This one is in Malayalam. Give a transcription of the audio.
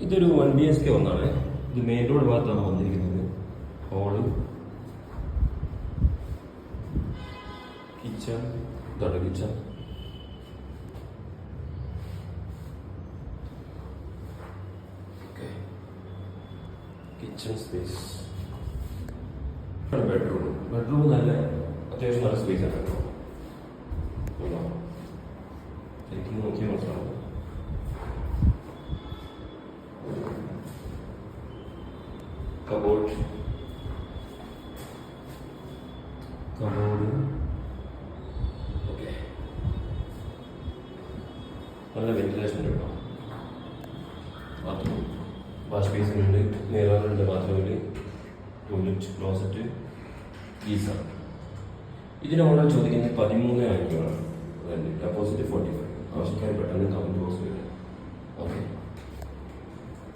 ഇതൊരു 1 BHK ഒന്നാണ്. ഇത് മെയിൻ റോഡ് ഭാഗത്താണ് വന്നിരിക്കുന്നത്. ഹോള്, കിച്ചൺ, ഇതാണ് കിച്ചൺ. കിച്ചൺ സ്പേസ്, ബെഡ്റൂം നല്ല അത്യാവശ്യം നല്ല സ്പേസ് ആണ് കേട്ടോ. ശരിക്കും നോക്കിയാൽ മനസ്സിലാവും. കബോർഡ്, ഓക്കെ, നല്ല വെന്റിലേഷൻ ഉണ്ട് കേട്ടോ. ബാത്റൂം, വാഷ് ബേസിൻ ഉണ്ട്, മിററുണ്ട് ബാത്റൂമിൽ, ടോയ്ലറ്റ്, ക്ലോസറ്റ്, ഗീസർ. ഇതിന് ഓർഡർ ചോദിക്കുന്നത് 13,500 ആണ്. ഡെപ്പോസിറ്റ് 45. ആവശ്യക്കാർ പെട്ടെന്ന് കമന്റ് ബോക്സിൽ